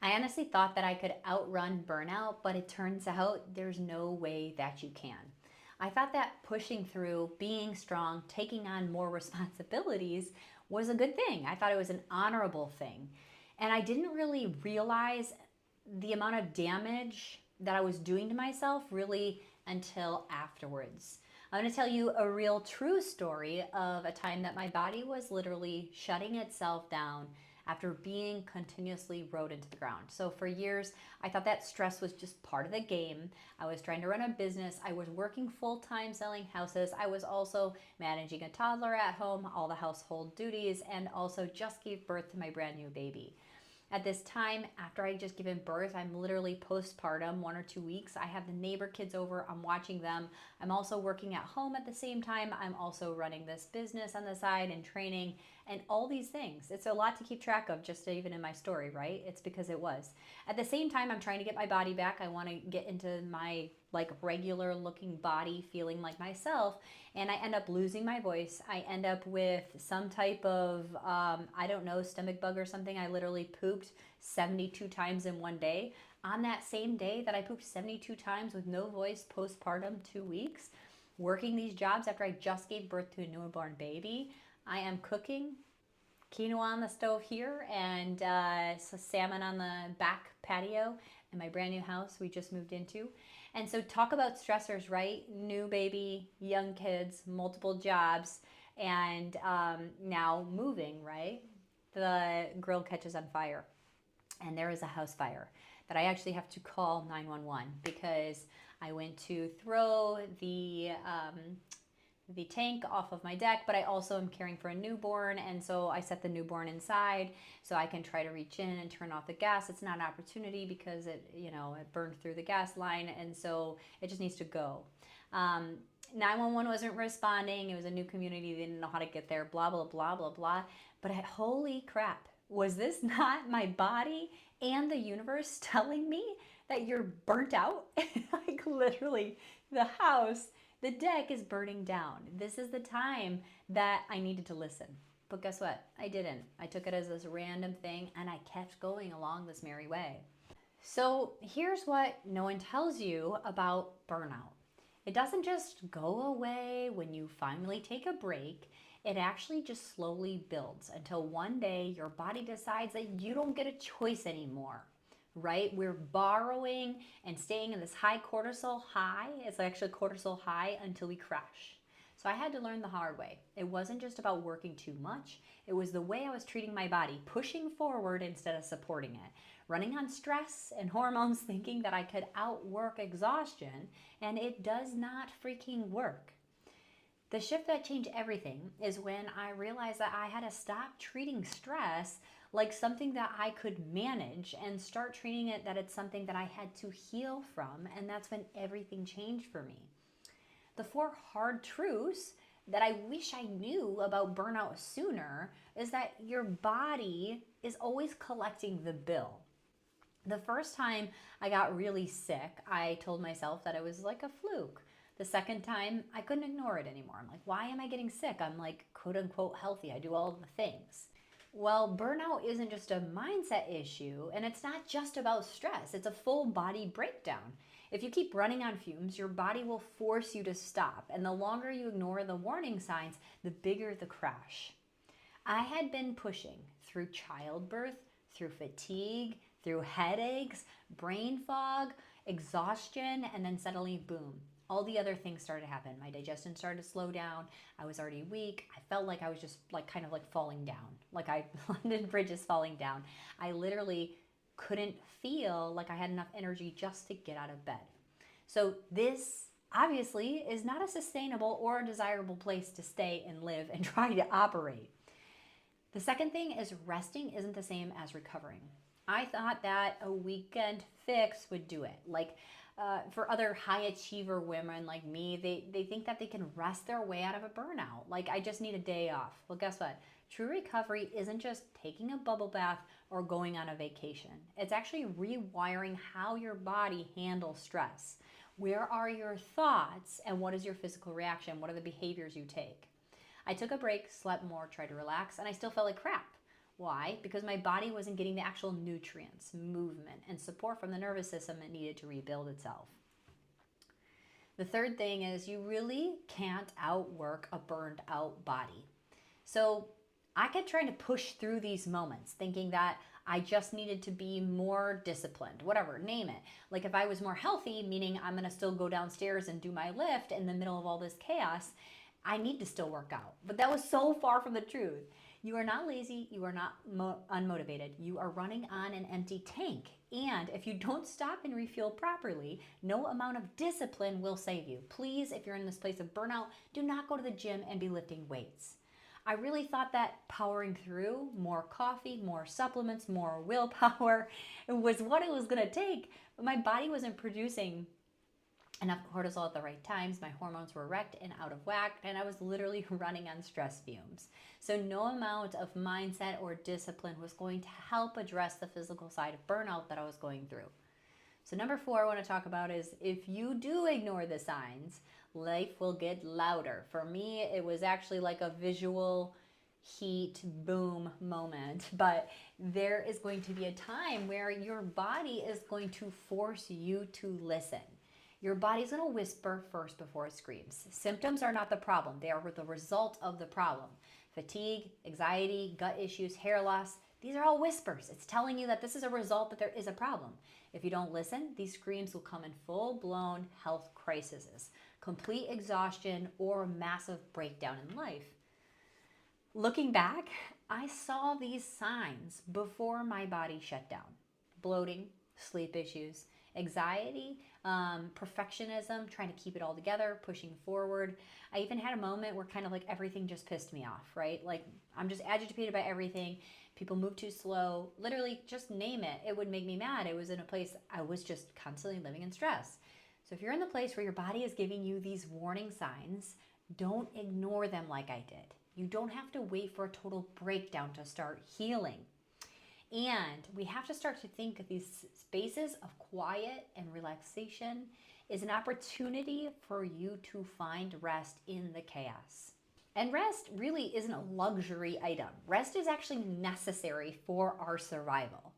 I honestly thought that I could outrun burnout, but it turns out there's no way that you can. I thought that pushing through, being strong, taking on more responsibilities was a good thing. I thought it was an honorable thing. And I didn't really realize the amount of damage that I was doing to myself really until afterwards. I'm going to tell you a real true story of a time that my body was literally shutting itself down after being continuously rode into the ground. So for years, I thought that stress was just part of the game. I was trying to run a business. I was working full time selling houses. I was also managing a toddler at home, all the household duties, and also just gave birth to my brand new baby. At this time, after I just given birth, I'm literally postpartum, 1 or 2 weeks. I have the neighbor kids over, I'm watching them. I'm also working at home at the same time. I'm also running this business on the side and training and all these things. It's a lot to keep track of, just even in my story, right? It's because it was. At the same time, I'm trying to get my body back. I want to get into my like regular looking body, feeling like myself, and I end up losing my voice. I end up with some type of I don't know, stomach bug or something. I literally pooped 72 times in one day. On that same day that I pooped 72 times with no voice, postpartum, 2 weeks, working these jobs after I just gave birth to a newborn baby, I am cooking quinoa on the stove here and salmon on the back patio in my brand new house we just moved into. And so, talk about stressors, right? New baby, young kids, multiple jobs, and now moving, right? The grill catches on fire, and there is a house fire that I actually have to call 911 because I went to throw the tank off of my deck, but I also am caring for a newborn, and so I set the newborn inside so I can try to reach in and turn off the gas. It's not an opportunity because it burned through the gas line, and so it just needs to go. 911 wasn't responding. It was a new community. They didn't know how to get there, blah, blah, blah, blah, blah. But holy crap, was this not my body and the universe telling me that you're burnt out? Like literally, the house, the deck is burning down. This is the time that I needed to listen. But guess what? I didn't. I took it as this random thing and I kept going along this merry way. So here's what no one tells you about burnout. It doesn't just go away when you finally take a break. It actually just slowly builds until one day your body decides that you don't get a choice anymore, right? We're borrowing and staying in this high cortisol high. It's actually cortisol high until we crash. So I had to learn the hard way. It wasn't just about working too much. It was the way I was treating my body, pushing forward instead of supporting it, running on stress and hormones, thinking that I could outwork exhaustion, and it does not freaking work. The shift that changed everything is when I realized that I had to stop treating stress like something that I could manage and start treating it that it's something that I had to heal from. And that's when everything changed for me. The four hard truths that I wish I knew about burnout sooner is that your body is always collecting the bill. The first time I got really sick, I told myself that it was like a fluke. The second time, I couldn't ignore it anymore. I'm like, why am I getting sick? I'm like, quote unquote, healthy. I do all the things. Well, burnout isn't just a mindset issue, and it's not just about stress. It's a full body breakdown. If you keep running on fumes, your body will force you to stop. And the longer you ignore the warning signs, the bigger the crash. I had been pushing through childbirth, through fatigue, through headaches, brain fog, exhaustion, and then suddenly, boom, all the other things started to happen. My digestion started to slow down. I was already weak. I felt like I was just like kind of like falling down. Like London Bridge is falling down. I literally couldn't feel like I had enough energy just to get out of bed. So this obviously is not a sustainable or a desirable place to stay and live and try to operate. The second thing is resting isn't the same as recovering. I thought that a weekend fix would do it. Like for other high achiever women like me, they think that they can rest their way out of a burnout. Like, I just need a day off. Well, guess what? True recovery isn't just taking a bubble bath or going on a vacation. It's actually rewiring how your body handles stress. Where are your thoughts and what is your physical reaction? What are the behaviors you take? I took a break, slept more, tried to relax, and I still felt like crap. Why? Because my body wasn't getting the actual nutrients, movement, and support from the nervous system it needed to rebuild itself. The third thing is you really can't outwork a burned out body. So I kept trying to push through these moments, thinking that I just needed to be more disciplined, whatever, name it. Like if I was more healthy, meaning I'm gonna still go downstairs and do my lift in the middle of all this chaos, I need to still work out. But that was so far from the truth. You are not lazy, you are not unmotivated, you are running on an empty tank. And if you don't stop and refuel properly, no amount of discipline will save you. Please, if you're in this place of burnout, do not go to the gym and be lifting weights. I really thought that powering through more coffee, more supplements, more willpower was what it was going to take. But my body wasn't producing enough cortisol at the right times. My hormones were wrecked and out of whack, and I was literally running on stress fumes. So no amount of mindset or discipline was going to help address the physical side of burnout that I was going through. So number 4 I want to talk about is if you do ignore the signs, life will get louder. For me, it was actually like a visual heat boom moment, but there is going to be a time where your body is going to force you to listen. Your body's going to whisper first before it screams. Symptoms are not the problem. They are the result of the problem. Fatigue, anxiety, gut issues, hair loss, these are all whispers. It's telling you that this is a result, that there is a problem. If you don't listen, these screams will come in full-blown health crises, complete exhaustion, or massive breakdown in life. Looking back, I saw these signs before my body shut down. Bloating, sleep issues, anxiety, perfectionism, trying to keep it all together, pushing forward. I even had a moment where kind of like everything just pissed me off, right? Like I'm just agitated by everything. People move too slow. Literally, just name it. It would make me mad. It was in a place I was just constantly living in stress. So if you're in the place where your body is giving you these warning signs, don't ignore them like I did. You don't have to wait for a total breakdown to start healing. And we have to start to think of these spaces of quiet and relaxation is an opportunity for you to find rest in the chaos. And rest really isn't a luxury item. Rest is actually necessary for our survival.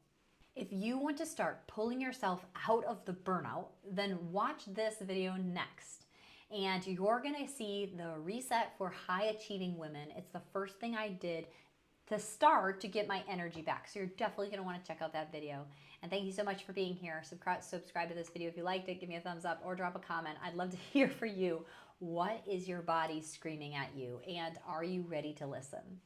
If you want to start pulling yourself out of the burnout, then watch this video next. And you're gonna see the reset for high achieving women. It's the first thing I did to start to get my energy back. So you're definitely gonna wanna check out that video. And thank you so much for being here. Subscribe to this video if you liked it, give me a thumbs up or drop a comment. I'd love to hear from you. What is your body screaming at you? And are you ready to listen?